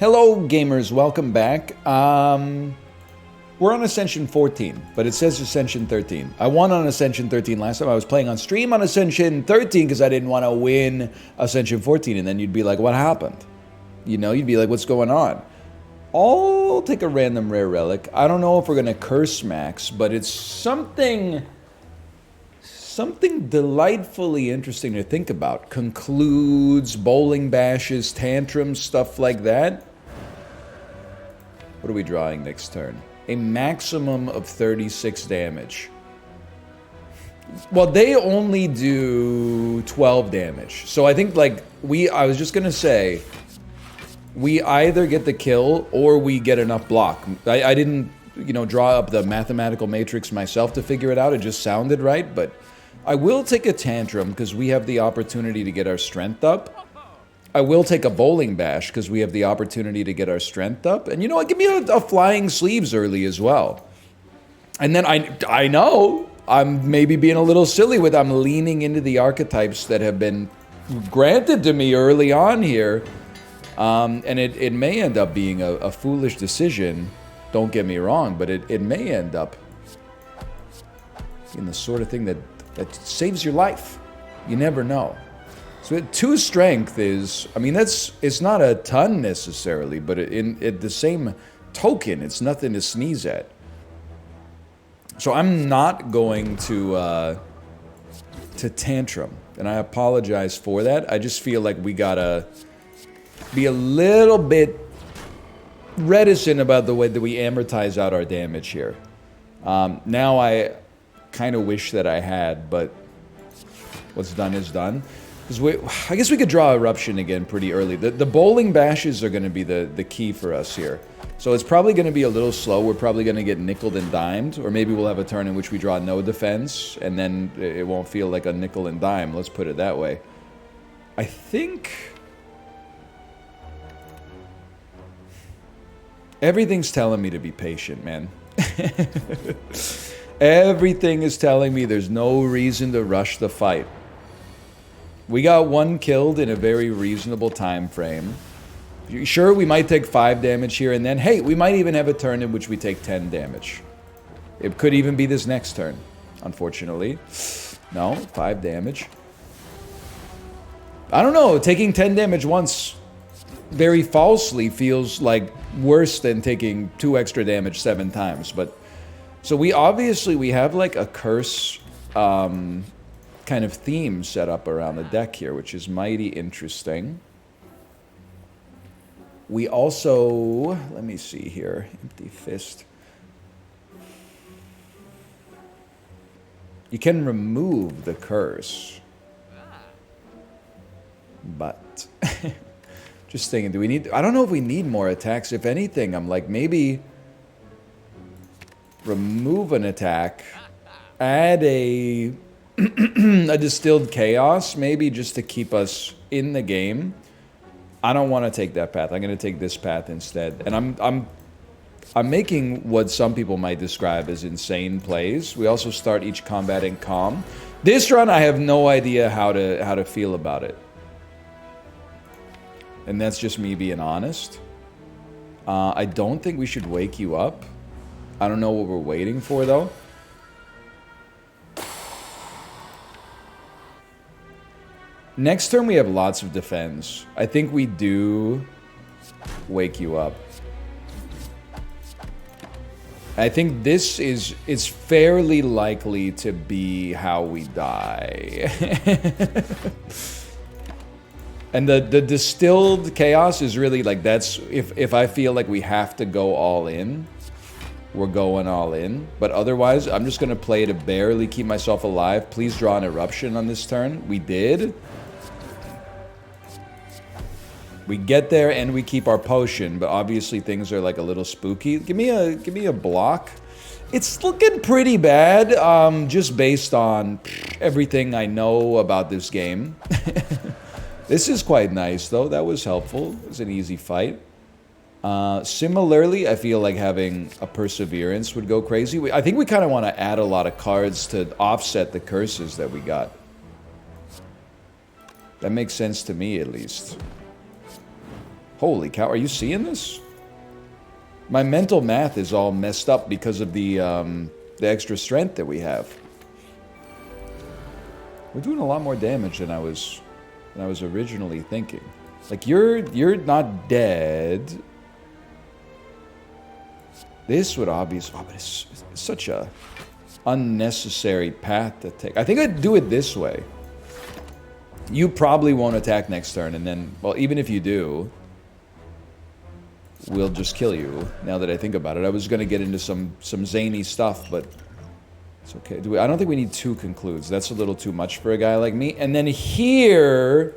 Hello, gamers. Welcome back. We're on Ascension 14, but it says Ascension 13. I won on Ascension 13 last time. I was playing on stream on Ascension 13 because I didn't want to win Ascension 14, and then you'd be like, what happened? You know, you'd be like, what's going on? I'll take a random rare relic. I don't know if we're going to curse max, but it's something delightfully interesting to think about. Concludes, bowling bashes, tantrums, stuff like that. What are we drawing next turn? A maximum of 36 damage. Well, they only do 12 damage. So I think, like, I was just going to say, we either get the kill or we get enough block. I didn't, draw up the mathematical matrix myself to figure it out. It just sounded right, but I will take a tantrum because we have the opportunity to get our strength up. I will take a bowling bash because we have the opportunity to get our strength up. And you know what? Give me a flying sleeves early as well. And then I know I'm maybe being a little silly with I'm leaning into the archetypes that have been granted to me early on here. And it may end up being a foolish decision. Don't get me wrong, but it may end up being the sort of thing that saves your life. You never know. So 2 strength is, it's not a ton necessarily, but in the same token, it's nothing to sneeze at. So I'm not going to tantrum, and I apologize for that. I just feel like we gotta be a little bit reticent about the way that we amortize out our damage here. Now I kind of wish that I had, but what's done is done. I guess we could draw Eruption again pretty early. The bowling bashes are going to be the key for us here. So it's probably going to be a little slow. We're probably going to get nickeled and dimed, or maybe we'll have a turn in which we draw no defense, and then it won't feel like a nickel and dime. Let's put it that way. I think everything's telling me to be patient, man. Everything is telling me there's no reason to rush the fight. We got 1 killed in a very reasonable time frame. Sure, we might take 5 damage here and then. Hey, we might even have a turn in which we take 10 damage. It could even be this next turn, unfortunately. No, 5 damage. I don't know, taking 10 damage once very falsely feels like worse than taking 2 extra damage 7 times, but so we have like a curse kind of theme set up around the deck here, which is mighty interesting. We also, let me see here, Empty Fist. You can remove the curse, but just thinking, I don't know if we need more attacks. If anything, I'm like, maybe remove an attack, add a distilled chaos, maybe just to keep us in the game. I don't want to take that path. I'm going to take this path instead. And I'm making what some people might describe as insane plays. We also start each combat in calm. This run, I have no idea how to feel about it. And that's just me being honest. I don't think we should wake you up. I don't know what we're waiting for, though. Next turn, we have lots of defense. I think we do wake you up. I think this is fairly likely to be how we die. And the distilled chaos is really like, that's if I feel like we have to go all in, we're going all in. But otherwise, I'm just going to play to barely keep myself alive. Please draw an Eruption on this turn. We did. We get there and we keep our potion, but obviously things are like a little spooky. Give me a block. It's looking pretty bad, just based on everything I know about this game. This is quite nice, though. That was helpful. It was an easy fight. Similarly, I feel like having a Perseverance would go crazy. I think we kind of want to add a lot of cards to offset the curses that we got. That makes sense to me, at least. Holy cow, are you seeing this? My mental math is all messed up because of the extra strength that we have. We're doing a lot more damage than I was originally thinking. Like, you're not dead. This would obviously... Oh, but it's such a unnecessary path to take. I think I'd do it this way. You probably won't attack next turn, and then... Well, even if you do... We'll just kill you, now that I think about it. I was going to get into some zany stuff, but... It's okay. I don't think we need 2 concludes. That's a little too much for a guy like me. And then here...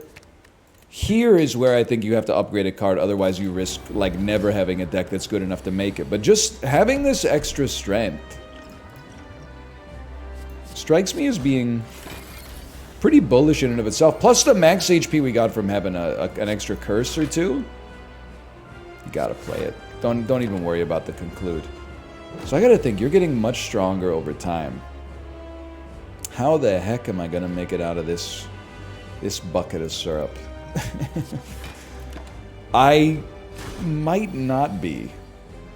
Here is where I think you have to upgrade a card, otherwise you risk, like, never having a deck that's good enough to make it. But just having this extra strength strikes me as being pretty bullish in and of itself. Plus the max HP we got from having an extra curse or 2. You gotta play it. Don't even worry about the conclude. So I gotta think, you're getting much stronger over time. How the heck am I gonna make it out of this bucket of syrup? I might not be,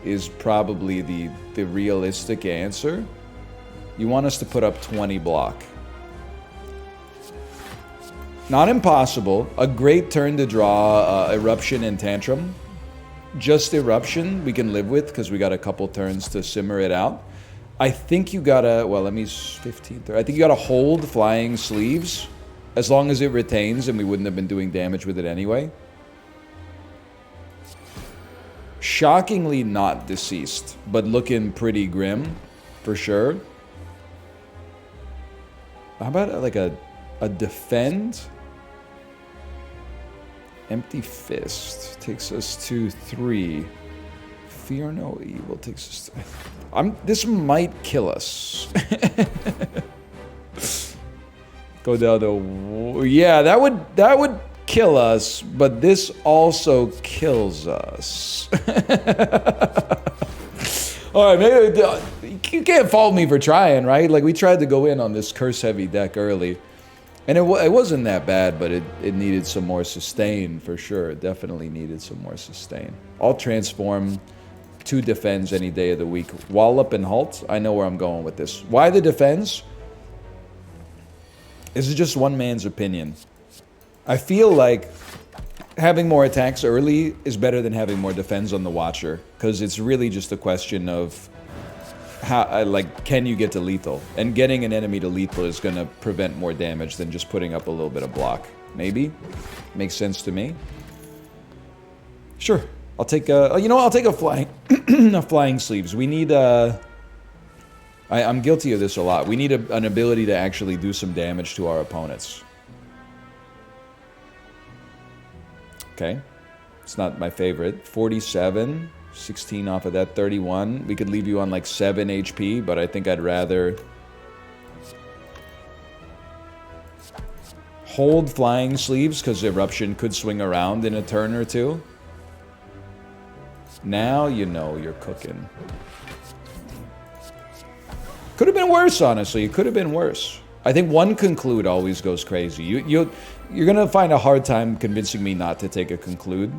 is probably the realistic answer. You want us to put up 20 block. Not impossible. A great turn to draw Eruption and Tantrum. Just Eruption we can live with because we got a couple turns to simmer it out. I think you gotta, well, let me 15, 30. I think you gotta hold Flying Sleeves. As long as it retains, and we wouldn't have been doing damage with it anyway. Shockingly not deceased, but looking pretty grim, for sure. How about like a defend? Empty Fist takes us to 3. Fear no evil takes us to... This might kill us. Go down to... Yeah, that would kill us, but this also kills us. Alright, maybe... You can't fault me for trying, right? Like, we tried to go in on this curse-heavy deck early. And it wasn't that bad, but it needed some more sustain, for sure. It definitely needed some more sustain. I'll transform 2 defends any day of the week. Wallop and halt, I know where I'm going with this. Why the defends? This is just one man's opinion. I feel like having more attacks early is better than having more defense on the Watcher, because it's really just a question of how, like, can you get to lethal? And getting an enemy to lethal is going to prevent more damage than just putting up a little bit of block. Maybe. Makes sense to me. Sure. I'll take a... You know what? I'll take a flying... a Flying Sleeves. We need I'm guilty of this a lot. We need an ability to actually do some damage to our opponents. Okay. It's not my favorite. 47. 16 off of that. 31. We could leave you on like 7 HP, but I think I'd rather... hold Flying Sleeves, because Eruption could swing around in a turn or 2. Now you know you're cooking. Could have been worse, honestly. It could have been worse. I think 1 conclude always goes crazy. You're going to find a hard time convincing me not to take a conclude.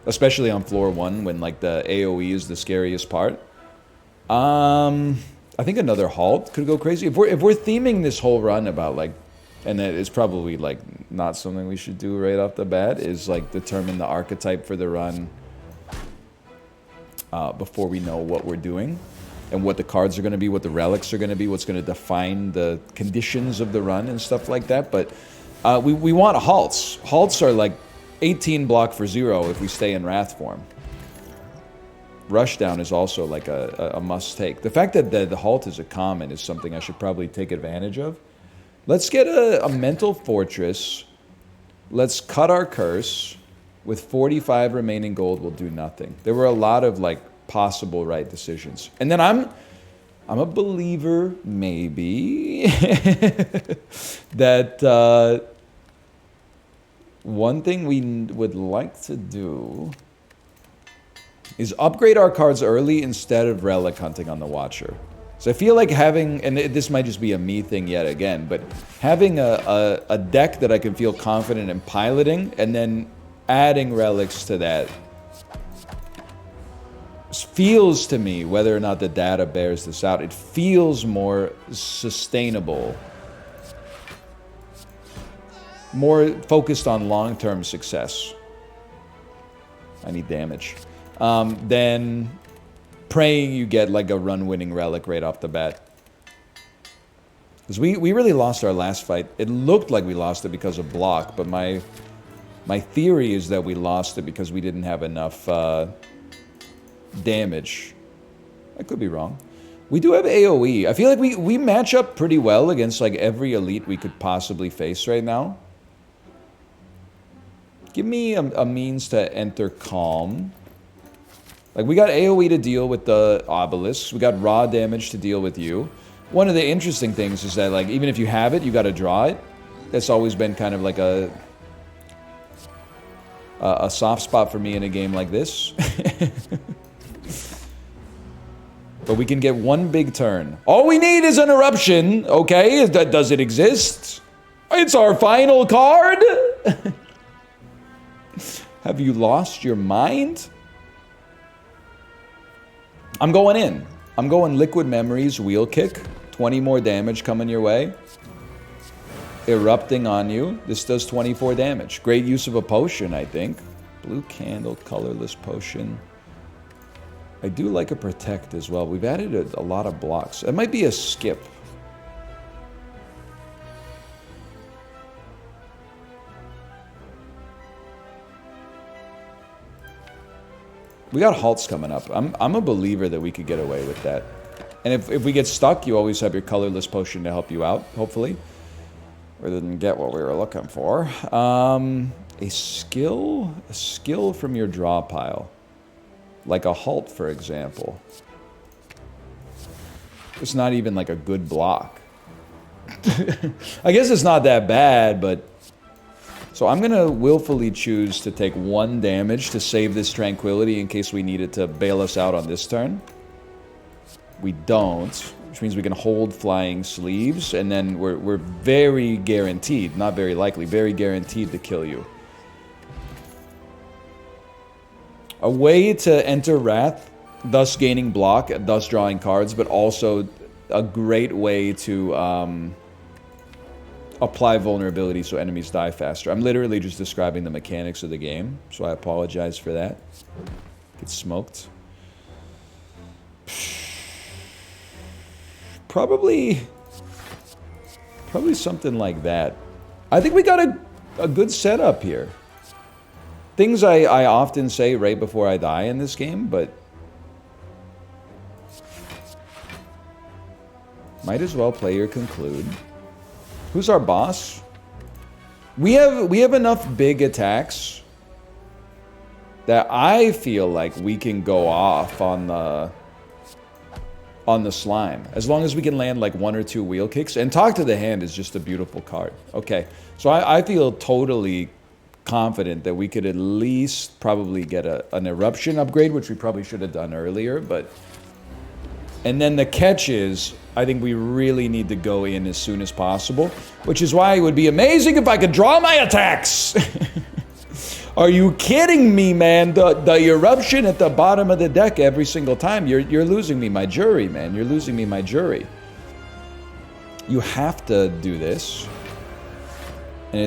Especially on floor 1 when like the AoE is the scariest part. I think another halt could go crazy. If we're theming this whole run about like, and that is probably like not something we should do right off the bat, is like determine the archetype for the run before we know what we're doing. And what the cards are going to be, what the relics are going to be, what's going to define the conditions of the run and stuff like that. But we want halts. Halts are like 18 block for 0 if we stay in Wrath form. Rushdown is also like a must-take. The fact that the halt is a common is something I should probably take advantage of. Let's get a Mental Fortress. Let's cut our curse. With 45 remaining gold, we'll do nothing. There were a lot of like possible right decisions. And then I'm a believer, maybe, that one thing we would like to do is upgrade our cards early instead of relic hunting on the Watcher. So I feel like having, and this might just be a me thing yet again, but having a deck that I can feel confident in piloting, and then adding relics to that feels to me, whether or not the data bears this out, it feels more sustainable, more focused on long-term success. I need damage. Then praying you get like a run-winning relic right off the bat. Because we really lost our last fight. It looked like we lost it because of block, but my theory is that we lost it because we didn't have enough damage. I could be wrong. We do have AoE. I feel like we match up pretty well against like every elite we could possibly face right now. Give me a means to enter calm. Like, we got AoE to deal with the obelisks. We got raw damage to deal with you. One of the interesting things is that, like, even if you have it, you got to draw it. That's always been kind of like a soft spot for me in a game like this. But we can get one big turn. All we need is an eruption, okay? Does it exist? It's our final card! Have you lost your mind? I'm going in. I'm going Liquid Memories, Wheel Kick. 20 more damage coming your way. Erupting on you. This does 24 damage. Great use of a potion, I think. Blue Candle, colorless potion. I do like a Protect as well. We've added a lot of blocks. It might be a skip. We got halts coming up. I'm a believer that we could get away with that. And if we get stuck, you always have your colorless potion to help you out, hopefully. We didn't get what we were looking for. A skill from your draw pile. Like a halt, for example. It's not even like a good block. I guess it's not that bad, but... So I'm going to willfully choose to take 1 damage to save this Tranquility in case we need it to bail us out on this turn. We don't, which means we can hold Flying Sleeves, and then we're very guaranteed, not very likely, very guaranteed to kill you. A way to enter Wrath, thus gaining block, thus drawing cards, but also a great way to apply vulnerability so enemies die faster. I'm literally just describing the mechanics of the game, so I apologize for that. Get smoked. Probably something like that. I think we got a good setup here. Things I often say right before I die in this game, but might as well play your conclude. Who's our boss? We have enough big attacks that I feel like we can go off on the slime. As long as we can land like 1 or 2 wheel kicks. And Talk to the Hand is just a beautiful card. Okay, so I feel totally confident that we could at least probably get an eruption upgrade, which we probably should have done earlier, but... And then the catch is, I think we really need to go in as soon as possible, which is why it would be amazing if I could draw my attacks! Are you kidding me, man? The eruption at the bottom of the deck every single time, you're losing me my jury, man. You're losing me my jury. You have to do this. And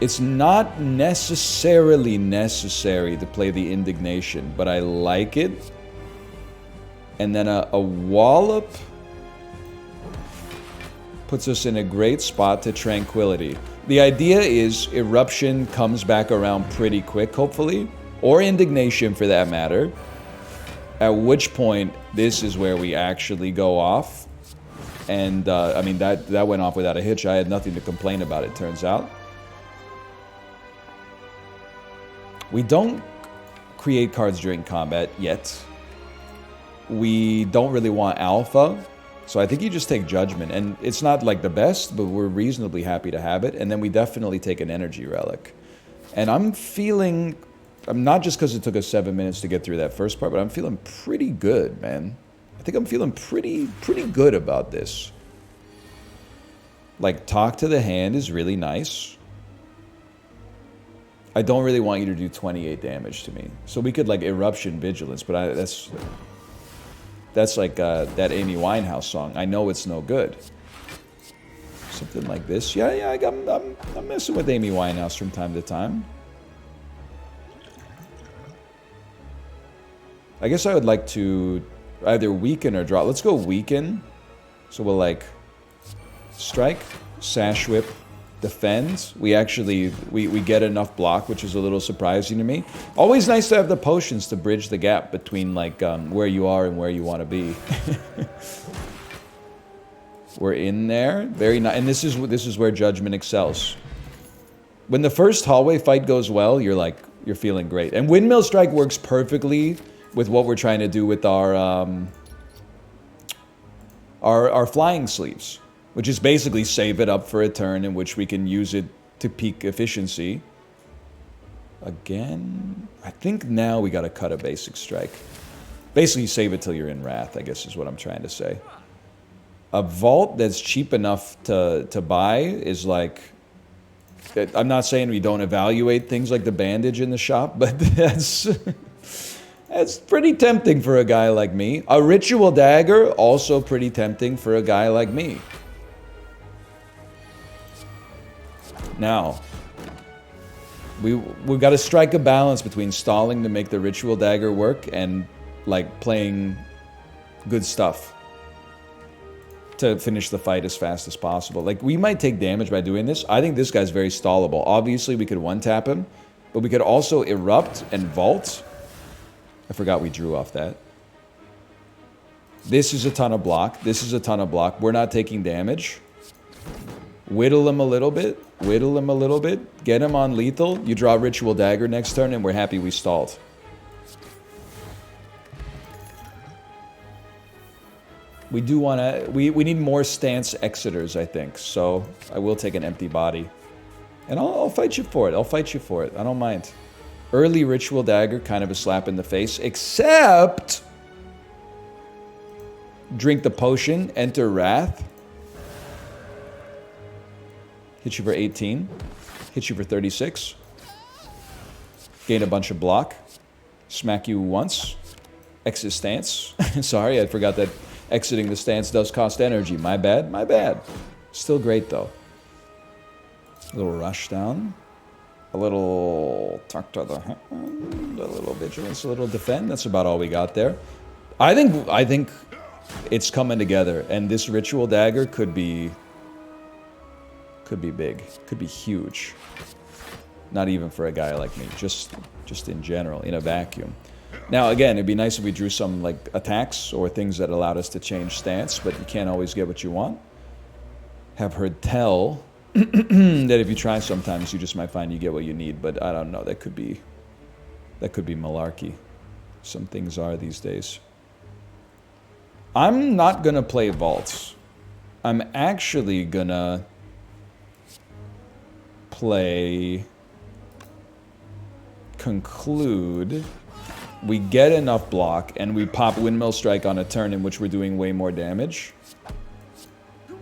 it's not necessarily necessary to play the Indignation, but I like it. And then a Wallop puts us in a great spot to Tranquility. The idea is Eruption comes back around pretty quick, hopefully. Or Indignation, for that matter. At which point, this is where we actually go off. And, I mean, that went off without a hitch. I had nothing to complain about, it turns out. We don't create cards during combat yet. We don't really want alpha. So I think you just take Judgment. And it's not like the best, but we're reasonably happy to have it. And then we definitely take an Energy Relic. And I'm not just because it took us 7 minutes to get through that first part, but I'm feeling pretty good, man. I think I'm feeling pretty good about this. Like, talk to the hand is really nice. I don't really want you to do 28 damage to me. So we could, like, Eruption Vigilance, but that's like that Amy Winehouse song. I know it's no good. Something like this. Yeah, I'm messing with Amy Winehouse from time to time. I guess I would like to either weaken or draw. Let's go weaken. So we'll, like, strike, sash whip, defend. We actually, we get enough block, which is a little surprising to me. Always nice to have the potions to bridge the gap between, like, where you are and where you want to be. We're in there. Very nice. And this is where Judgment excels. When the first hallway fight goes well, you're feeling great. And Windmill Strike works perfectly with what we're trying to do with our flying sleeves, which is basically save it up for a turn in which we can use it to peak efficiency. Again, I think now we gotta cut a basic strike. Basically save it till you're in Wrath, I guess is what I'm trying to say. A vault that's cheap enough to buy is like... I'm not saying we don't evaluate things like the bandage in the shop, but that's pretty tempting for a guy like me. A Ritual Dagger, also pretty tempting for a guy like me. Now, we've got to strike a balance between stalling to make the Ritual Dagger work and, like, playing good stuff to finish the fight as fast as possible. Like, we might take damage by doing this. I think this guy's very stallable. Obviously, we could one-tap him, but we could also Erupt and Vault. I forgot we drew off that. This is a ton of block. This is a ton of block. We're not taking damage. Whittle him a little bit. Whittle him a little bit. Get him on lethal. You draw Ritual Dagger next turn, and we're happy we stalled. We do want to... We need more stance exiters, I think. So I will take an empty body. And I'll fight you for it. I'll fight you for it. I don't mind. Early Ritual Dagger, kind of a slap in the face. Except... Drink the potion. Enter Wrath. Hit you for 18. Hit you for 36. Gain a bunch of block. Smack you once. Exit stance. Sorry, I forgot that exiting the stance does cost energy. My bad, my bad. Still great, though. A little rush down. A little tuck to the hand. A little vigilance, a little defend. That's about all we got there. I think it's coming together. And this Ritual Dagger could be big. Could be huge. Not even for a guy like me. Just in general, in a vacuum. Now, again, it'd be nice if we drew some, like, attacks or things that allowed us to change stance, but you can't always get what you want. Have heard tell that if you try sometimes, you just might find you get what you need, but I don't know. That could be malarkey. Some things are these days. I'm not gonna play vaults. I'm actually gonna play conclude. We get enough block, and we pop Windmill Strike on a turn in which we're doing way more damage.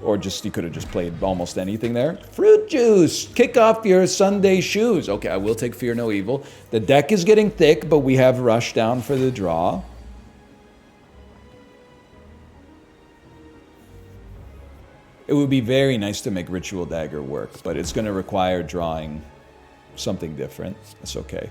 Or just, you could have just played almost anything there. Fruit juice! Kick off your Sunday shoes! Okay, I will take Fear No Evil. The deck is getting thick, but we have Rush Down for the draw. It would be very nice to make Ritual Dagger work, but it's going to require drawing something different. That's okay.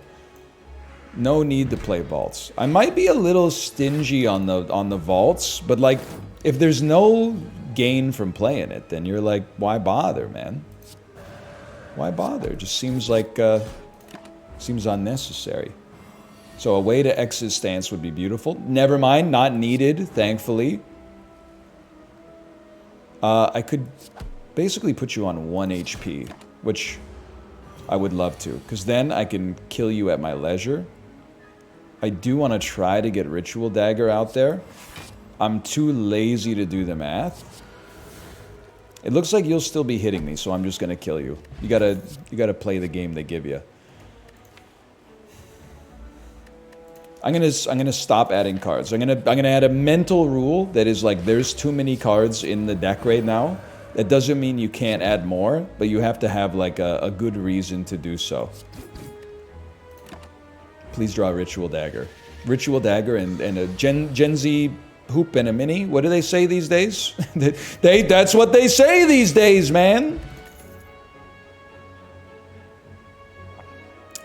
No need to play vaults. I might be a little stingy on the vaults, but, like, if there's no gain from playing it, then you're like, why bother, man? Why bother? It just seems like seems unnecessary. So a way to exit stance would be beautiful. Never mind, not needed, thankfully. I could basically put you on 1 HP, which I would love to, because then I can kill you at my leisure. I do want to try to get Ritual Dagger out there. I'm too lazy to do the math. It looks like you'll still be hitting me, so I'm just gonna kill you. You gotta play the game they give you. I'm gonna stop adding cards. I'm gonna add a mental rule that is like there's too many cards in the deck right now. That doesn't mean you can't add more, but you have to have like a good reason to do so. Please draw a Ritual Dagger. Ritual Dagger and a Gen Z hoop and a mini. What do they say these days? That's what they say these days, man.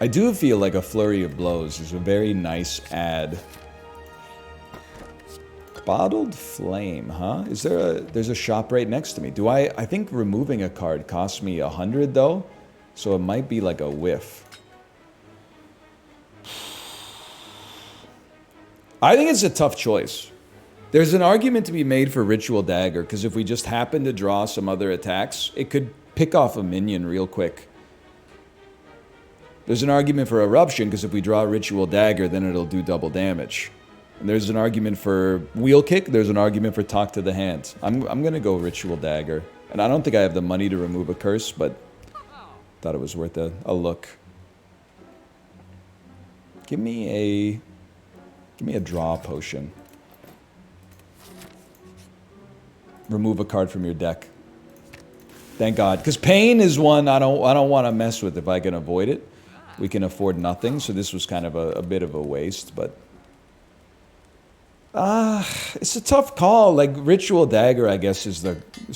I do feel like a Flurry of Blows is a very nice add. Bottled Flame, huh? There's a shop right next to me. I think removing a card costs me 100 though, so it might be like a whiff. I think it's a tough choice. There's an argument to be made for Ritual Dagger, because if we just happen to draw some other attacks, it could pick off a minion real quick. There's an argument for Eruption, because if we draw a Ritual Dagger, then it'll do double damage. And there's an argument for Wheel Kick, there's an argument for Talk to the Hand. I'm gonna go Ritual Dagger. And I don't think I have the money to remove a curse, but thought it was worth a look. Give me a draw potion. Remove a card from your deck. Thank God. Because pain is one I don't want to mess with if I can avoid it. We can afford nothing, so this was kind of a bit of a waste, but... it's a tough call. Like, Ritual Dagger, I guess, is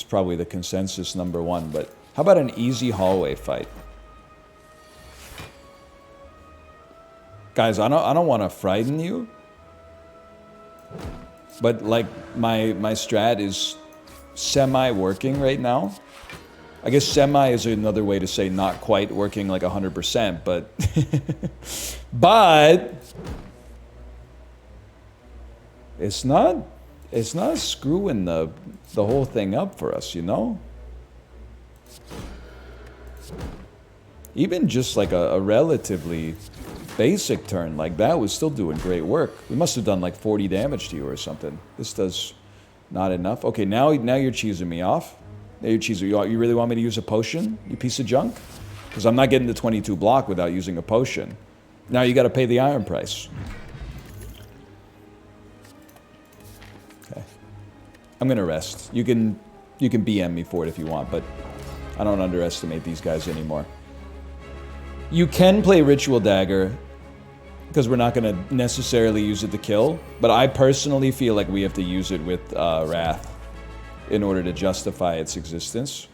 probably the consensus #1, but how about an easy hallway fight? Guys, I don't want to frighten you, but, like, my strat is semi-working right now. I guess semi is another way to say not quite working like 100%, but... but... It's not screwing the whole thing up for us, you know? Even just like a relatively basic turn like that was still doing great work. We must have done like 40 damage to you or something. This does not enough. Okay, now you're cheesing me off. Now you're cheesing. You really want me to use a potion, you piece of junk? Because I'm not getting the 22 block without using a potion. Now you got to pay the iron price. Okay. I'm gonna rest. You can BM me for it if you want, but I don't underestimate these guys anymore. You can play Ritual Dagger, because we're not going to necessarily use it to kill, but I personally feel like we have to use it with Wrath in order to justify its existence.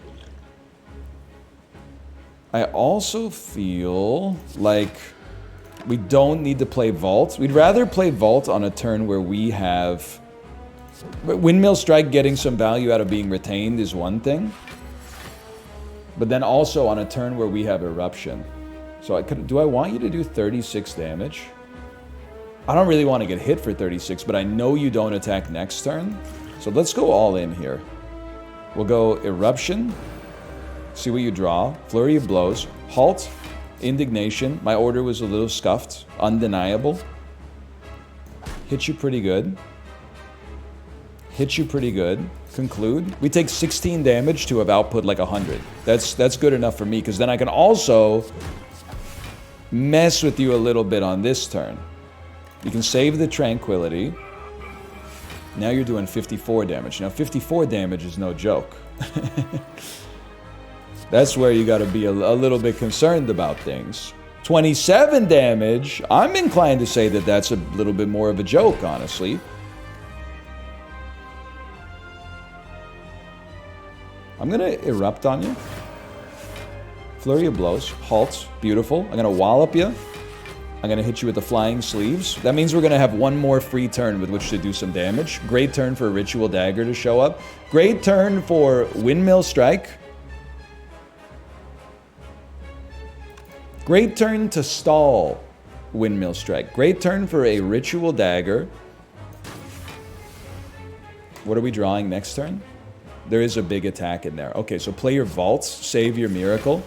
I also feel like we don't need to play Vault. We'd rather play Vault on a turn where we have... Windmill Strike getting some value out of being retained is one thing, but then also on a turn where we have Eruption. So do I want you to do 36 damage? I don't really want to get hit for 36, but I know you don't attack next turn. So let's go all in here. We'll go Eruption. See what you draw. Flurry of Blows. Halt. Indignation. My order was a little scuffed. Undeniable. Hit you pretty good. Hit you pretty good. Conclude. We take 16 damage to have output like 100. That's good enough for me, because then I can also mess with you a little bit on this turn. You can save the Tranquility. Now you're doing 54 damage. Now 54 damage is no joke. That's where you gotta be a little bit concerned about things. 27 damage, I'm inclined to say that that's a little bit more of a joke, honestly. I'm gonna Erupt on you. Flurry of Blows. Halt. Beautiful. I'm gonna wallop you. I'm gonna hit you with the Flying Sleeves. That means we're gonna have one more free turn with which to do some damage. Great turn for Ritual Dagger to show up. Great turn for Windmill Strike. Great turn to stall Windmill Strike. Great turn for a Ritual Dagger. What are we drawing next turn? There is a big attack in there. Okay, so play your Vaults. Save your Miracle.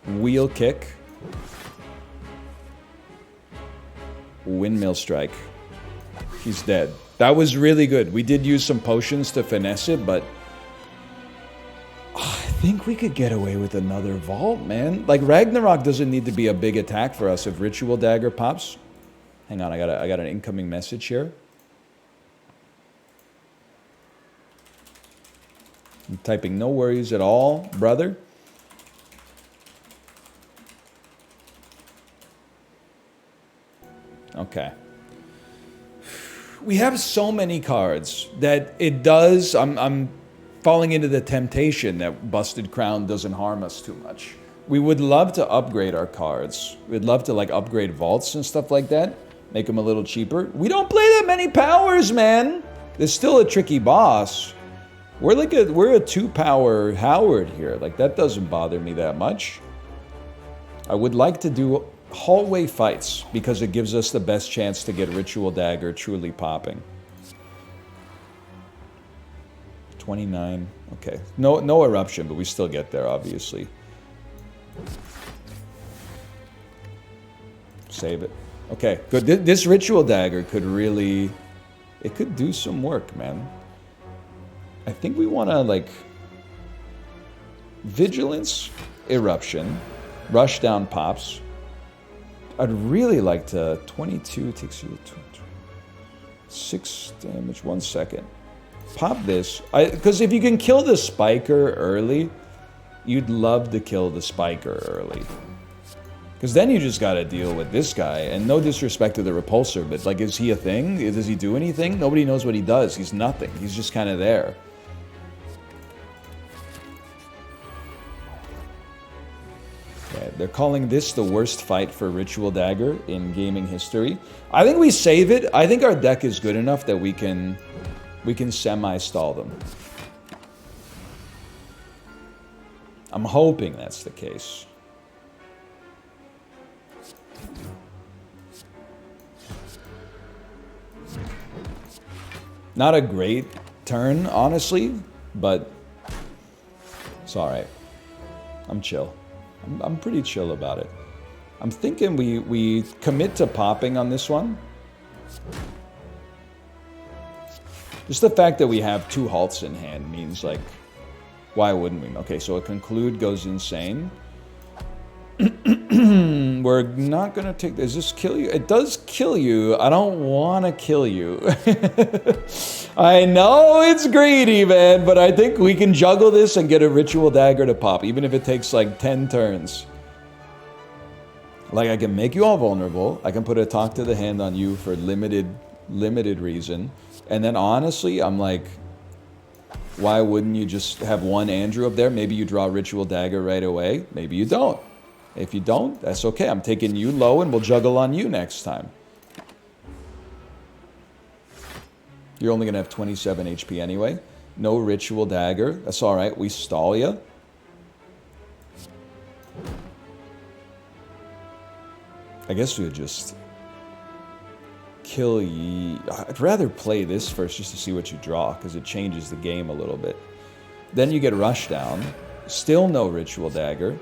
Wheel Kick. Windmill Strike. He's dead. That was really good. We did use some potions to finesse it, but... think we could get away with another vault, man. Like, Ragnarok doesn't need to be a big attack for us if Ritual Dagger pops. Hang on, I got an incoming message here. I'm typing no worries at all, brother. Okay. We have so many cards that it does... I'm falling into the temptation that Busted Crown doesn't harm us too much. We would love to upgrade our cards. We'd love to, like, upgrade vaults and stuff like that. Make them a little cheaper. We don't play that many powers, man. There's still a tricky boss. We're a 2-power Howard here. Like, that doesn't bother me that much. I would like to do hallway fights because it gives us the best chance to get Ritual Dagger truly popping. 29. Okay. No eruption, but we still get there, obviously. Save it. Okay, good. This Ritual Dagger could really... It could do some work, man. I think we want to, like... Vigilance, Eruption, Rush Down pops. I'd really like to... 22 takes you to 6 damage. 1 second. Pop this. Because if you can kill the Spiker early, you'd love to kill the Spiker early. Because then you just gotta deal with this guy. And no disrespect to the Repulsor, but, like, is he a thing? Does he do anything? Nobody knows what he does. He's nothing. He's just kind of there. Okay, they're calling this the worst fight for Ritual Dagger in gaming history. I think we save it. I think our deck is good enough that we can semi-stall them. I'm hoping that's the case. Not a great turn, honestly, but it's alright. I'm chill. I'm pretty chill about it. I'm thinking we commit to popping on this one. Just the fact that we have 2 halts in hand means, like, why wouldn't we? Okay, so a conclude goes insane. We're not gonna take... Does this kill you? It does kill you. I don't want to kill you. I know it's greedy, man, but I think we can juggle this and get a Ritual Dagger to pop, even if it takes, like, 10 turns. Like, I can make you all vulnerable. I can put a Talk to the Hand on you for limited reason. And then, honestly, I'm like, why wouldn't you just have one Andrew up there? Maybe you draw Ritual Dagger right away. Maybe you don't. If you don't, that's okay. I'm taking you low and we'll juggle on you next time. You're only going to have 27 HP anyway. No Ritual Dagger. That's alright. We stall you. I guess we would just kill ye. I'd rather play this first just to see what you draw, because it changes the game a little bit. Then you get Rush Down. Still no Ritual Dagger.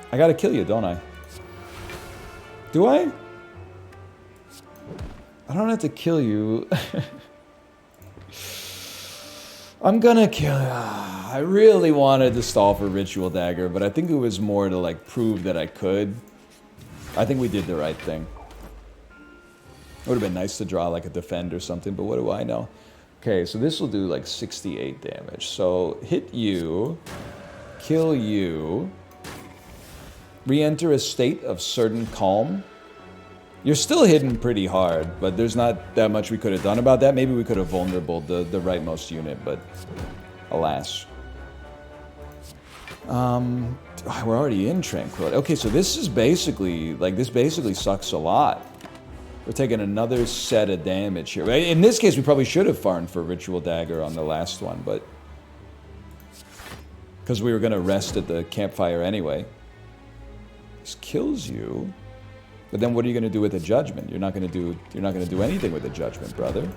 I gotta kill you, don't I? Do I? I don't have to kill you. I'm gonna kill you. I really wanted to stall for Ritual Dagger, but I think it was more to, like, prove that I could. I think we did the right thing. It would have been nice to draw, like, a defend or something, but what do I know? Okay, so this will do, like, 68 damage. So, hit you, kill you, re-enter a state of certain calm. You're still hidden pretty hard, but there's not that much we could have done about that. Maybe we could have vulnerable the rightmost unit, but alas. We're already in Tranquility. Okay, so this is basically, like, this basically sucks a lot. We're taking another set of damage here. In this case, we probably should have farmed for Ritual Dagger on the last one, but... because we were going to rest at the campfire anyway. This kills you. But then what are you going to do with the Judgment? You're not going to do anything with the Judgment, brother.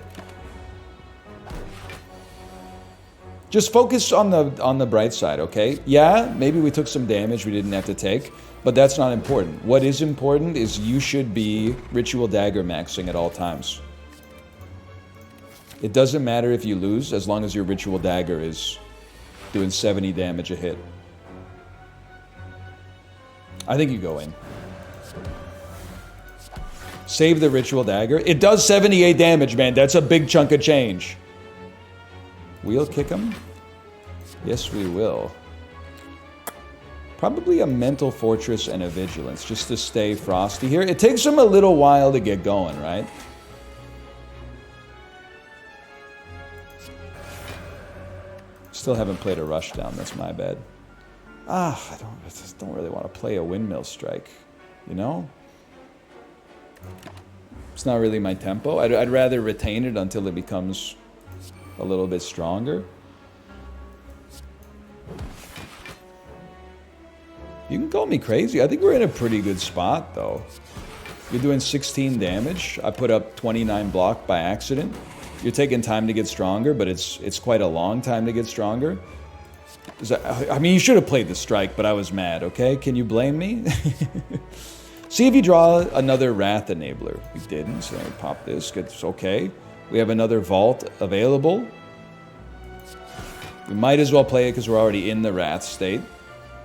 Just focus on the bright side, okay? Yeah, maybe we took some damage we didn't have to take, but that's not important. What is important is you should be Ritual Dagger maxing at all times. It doesn't matter if you lose, as long as your Ritual Dagger is doing 70 damage a hit. I think you go in. Save the Ritual Dagger. It does 78 damage, man. That's a big chunk of change. We'll kick him? Yes, we will. Probably a Mental Fortress and a Vigilance, just to stay frosty here. It takes him a little while to get going, right? Still haven't played a Rushdown, that's my bad. I just don't really want to play a Windmill Strike, you know? It's not really my tempo. I'd rather retain it until it becomes a little bit stronger. You can call me crazy. I think we're in a pretty good spot, though. You're doing 16 damage. I put up 29 block by accident. You're taking time to get stronger, but it's quite a long time to get stronger. I mean, you should have played the strike, but I was mad, okay? Can you blame me? See if you draw another Wrath Enabler. We didn't, so we pop this. It's okay. We have another Vault available. We might as well play it because we're already in the Wrath state.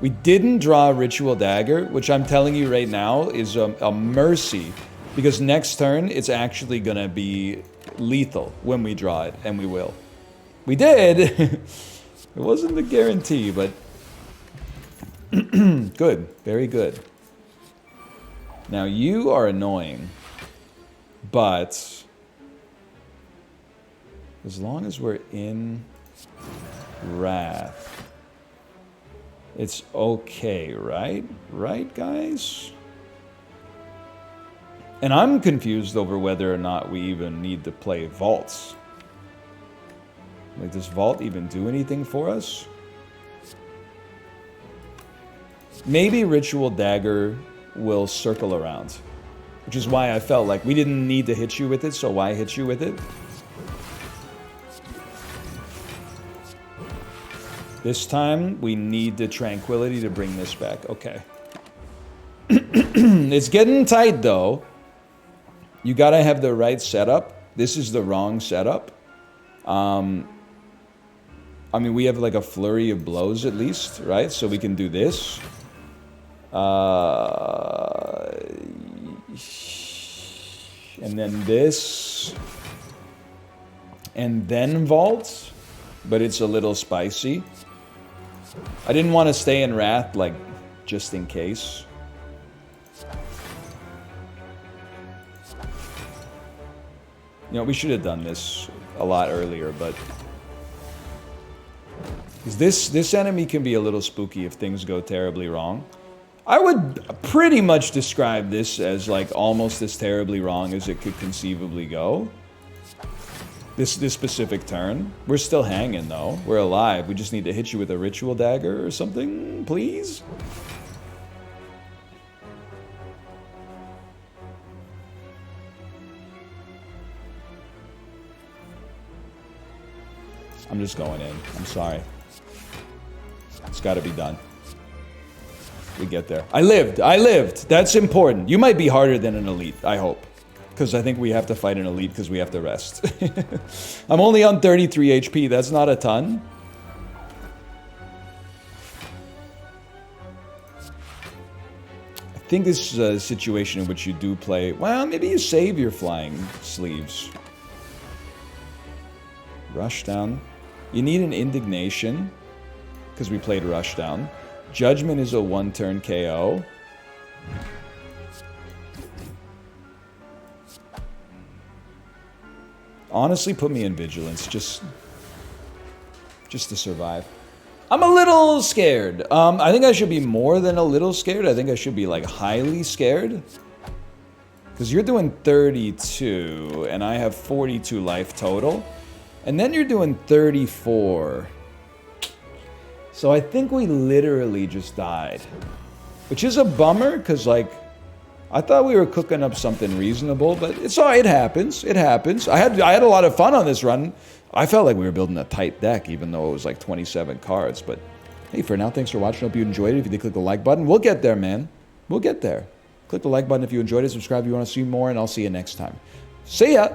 We didn't draw a Ritual Dagger, which I'm telling you right now is a mercy. Because next turn, it's actually going to be lethal when we draw it, and we will. We did! It wasn't a guarantee, but... Good. Very good. Now, you are annoying, but... as long as we're in Wrath... it's okay, right? Right, guys? And I'm confused over whether or not we even need to play Vaults. Like, does Vault even do anything for us? Maybe Ritual Dagger will circle around. Which is why I felt like we didn't need to hit you with it, so why hit you with it? This time, we need the Tranquility to bring this back. Okay. It's getting tight, though. You gotta have the right setup. This is the wrong setup. I mean, we have like a flurry of blows at least, right? So we can do this. And then this. And then Vault. But it's a little spicy. I didn't want to stay in Wrath, like, just in case. You know, we should have done this a lot earlier, but... This enemy can be a little spooky if things go terribly wrong. I would pretty much describe this as, like, almost as terribly wrong as it could conceivably go. This specific turn. We're still hanging, though. We're alive. We just need to hit you with a Ritual Dagger or something, please? I'm just going in. I'm sorry. It's got to be done. We get there. I lived. I lived. That's important. You might be harder than an elite, I hope. Because I think we have to fight an elite because we have to rest. I'm only on 33 HP. That's not a ton. I think this is a situation in which you do play... well, maybe you save your flying sleeves. Rushdown. You need an Indignation. Because we played Rushdown. Judgment is a one-turn KO. Honestly, put me in Vigilance, just to survive. I'm a little scared. I think I should be more than a little scared. I think I should be, like, highly scared. Because you're doing 32, and I have 42 life total. And then you're doing 34. So I think we literally just died. Which is a bummer, because, like... I thought we were cooking up something reasonable, but it's all right. It happens. It happens. I had a lot of fun on this run. I felt like we were building a tight deck, even though it was like 27 cards. But hey, for now, thanks for watching. Hope you enjoyed it. If you did, click the like button. We'll get there, man. We'll get there. Click the like button if you enjoyed it. Subscribe if you want to see more, and I'll see you next time. See ya!